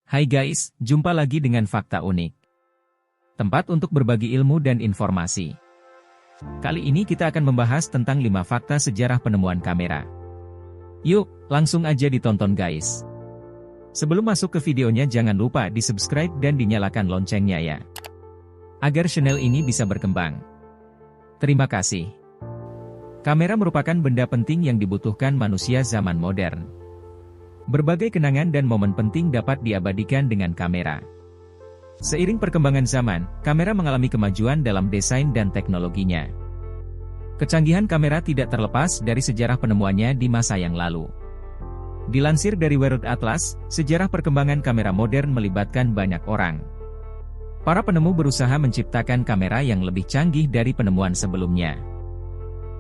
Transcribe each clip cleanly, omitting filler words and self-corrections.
Hai guys, jumpa lagi dengan Fakta Unik. Tempat untuk berbagi ilmu dan informasi. Kali ini kita akan membahas tentang 5 fakta sejarah penemuan kamera. Yuk, langsung aja ditonton guys. Sebelum masuk ke videonya jangan lupa di-subscribe dan dinyalakan loncengnya ya. Agar channel ini bisa berkembang. Terima kasih. Kamera merupakan benda penting yang dibutuhkan manusia zaman modern. Berbagai kenangan dan momen penting dapat diabadikan dengan kamera. Seiring perkembangan zaman, kamera mengalami kemajuan dalam desain dan teknologinya. Kecanggihan kamera tidak terlepas dari sejarah penemuannya di masa yang lalu. Dilansir dari World Atlas, sejarah perkembangan kamera modern melibatkan banyak orang. Para penemu berusaha menciptakan kamera yang lebih canggih dari penemuan sebelumnya.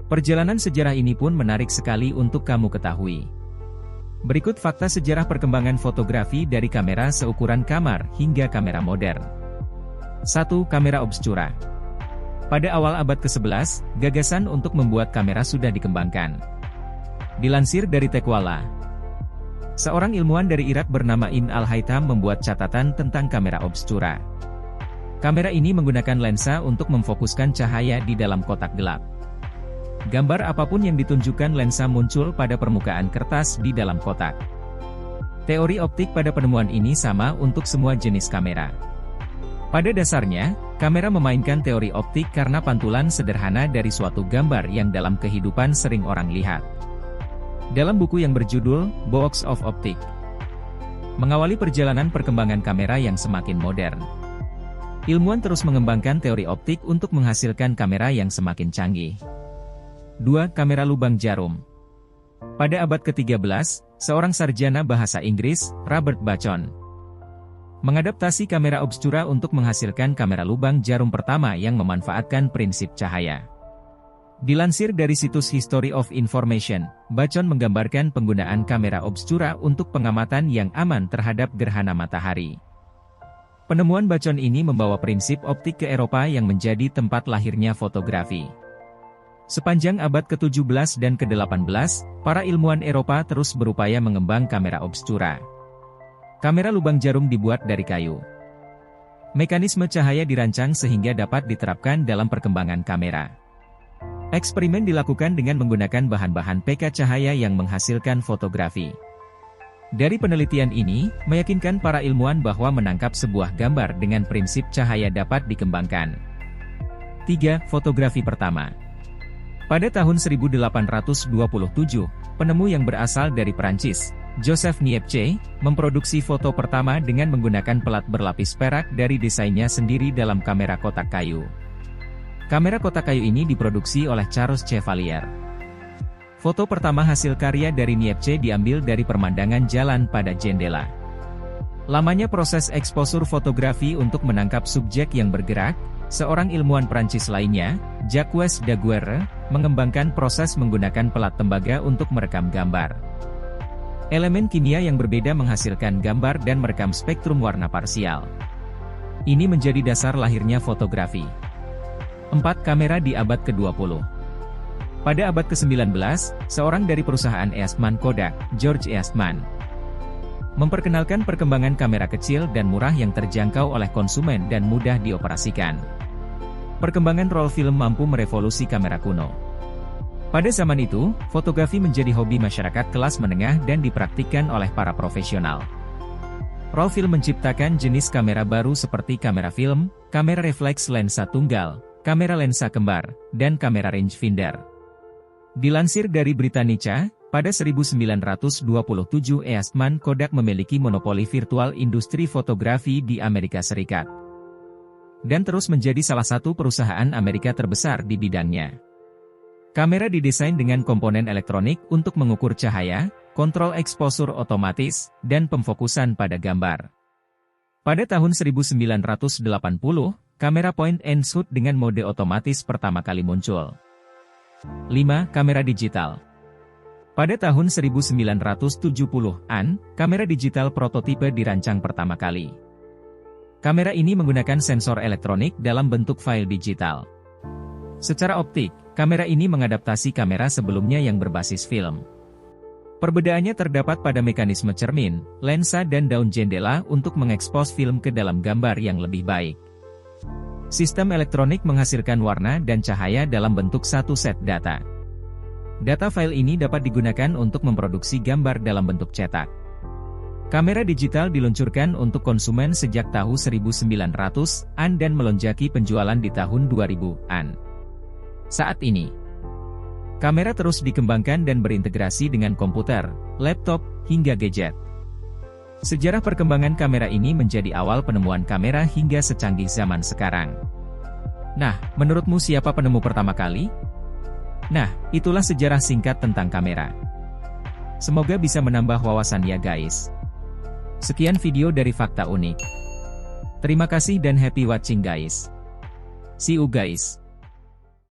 Perjalanan sejarah ini pun menarik sekali untuk kamu ketahui. Berikut fakta sejarah perkembangan fotografi dari kamera seukuran kamar hingga kamera modern. 1. Kamera obscura. Pada awal abad ke-11, gagasan untuk membuat kamera sudah dikembangkan. Dilansir dari Tekwala, seorang ilmuwan dari Irak bernama Ibn al-Haytham membuat catatan tentang kamera obscura. Kamera ini menggunakan lensa untuk memfokuskan cahaya di dalam kotak gelap. Gambar apapun yang ditunjukkan lensa muncul pada permukaan kertas di dalam kotak. Teori optik pada penemuan ini sama untuk semua jenis kamera. Pada dasarnya, kamera memainkan teori optik karena pantulan sederhana dari suatu gambar yang dalam kehidupan sering orang lihat. Dalam buku yang berjudul Books of Optics, mengawali perjalanan perkembangan kamera yang semakin modern. Ilmuwan terus mengembangkan teori optik untuk menghasilkan kamera yang semakin canggih. 2. Kamera lubang jarum. Pada abad ke-13, seorang sarjana bahasa Inggris, Robert Bacon, mengadaptasi kamera obscura untuk menghasilkan kamera lubang jarum pertama yang memanfaatkan prinsip cahaya. Dilansir dari situs History of Information, Bacon menggambarkan penggunaan kamera obscura untuk pengamatan yang aman terhadap gerhana matahari. Penemuan Bacon ini membawa prinsip optik ke Eropa yang menjadi tempat lahirnya fotografi. Sepanjang abad ke-17 dan ke-18, para ilmuwan Eropa terus berupaya mengembang kamera obscura. Kamera lubang jarum dibuat dari kayu. Mekanisme cahaya dirancang sehingga dapat diterapkan dalam perkembangan kamera. Eksperimen dilakukan dengan menggunakan bahan-bahan peka cahaya yang menghasilkan fotografi. Dari penelitian ini, meyakinkan para ilmuwan bahwa menangkap sebuah gambar dengan prinsip cahaya dapat dikembangkan. 3. Fotografi pertama. Pada tahun 1827, penemu yang berasal dari Perancis, Joseph Niepce, memproduksi foto pertama dengan menggunakan pelat berlapis perak dari desainnya sendiri dalam kamera kotak kayu. Kamera kotak kayu ini diproduksi oleh Charles Chevalier. Foto pertama hasil karya dari Niepce diambil dari pemandangan jalan pada jendela. Lamanya proses eksposur fotografi untuk menangkap subjek yang bergerak. Seorang ilmuwan Prancis lainnya, Jacques Daguerre, mengembangkan proses menggunakan pelat tembaga untuk merekam gambar. Elemen kimia yang berbeda menghasilkan gambar dan merekam spektrum warna parsial. Ini menjadi dasar lahirnya fotografi. 4. Kamera di abad ke-20. Pada abad ke-19, seorang dari perusahaan Eastman Kodak, George Eastman, memperkenalkan perkembangan kamera kecil dan murah yang terjangkau oleh konsumen dan mudah dioperasikan. Perkembangan roll film mampu merevolusi kamera kuno. Pada zaman itu, fotografi menjadi hobi masyarakat kelas menengah dan dipraktikkan oleh para profesional. Roll film menciptakan jenis kamera baru seperti kamera film, kamera refleks lensa tunggal, kamera lensa kembar, dan kamera rangefinder. Dilansir dari Britannica, pada 1927 Eastman Kodak memiliki monopoli virtual industri fotografi di Amerika Serikat. Dan terus menjadi salah satu perusahaan Amerika terbesar di bidangnya. Kamera didesain dengan komponen elektronik untuk mengukur cahaya, kontrol eksposur otomatis, dan pemfokusan pada gambar. Pada tahun 1980, kamera point and shoot dengan mode otomatis pertama kali muncul. 5. Kamera digital. Pada tahun 1970-an, kamera digital prototipe dirancang pertama kali. Kamera ini menggunakan sensor elektronik dalam bentuk file digital. Secara optik, kamera ini mengadaptasi kamera sebelumnya yang berbasis film. Perbedaannya terdapat pada mekanisme cermin, lensa dan daun jendela untuk mengekspos film ke dalam gambar yang lebih baik. Sistem elektronik menghasilkan warna dan cahaya dalam bentuk satu set data. Data file ini dapat digunakan untuk memproduksi gambar dalam bentuk cetak. Kamera digital diluncurkan untuk konsumen sejak tahun 1900-an dan melonjaki penjualan di tahun 2000-an. Saat ini, kamera terus dikembangkan dan berintegrasi dengan komputer, laptop, hingga gadget. Sejarah perkembangan kamera ini menjadi awal penemuan kamera hingga secanggih zaman sekarang. Nah, menurutmu siapa penemu pertama kali? Nah, itulah sejarah singkat tentang kamera. Semoga bisa menambah wawasan ya guys. Sekian video dari Fakta Unik. Terima kasih dan happy watching guys. See you guys.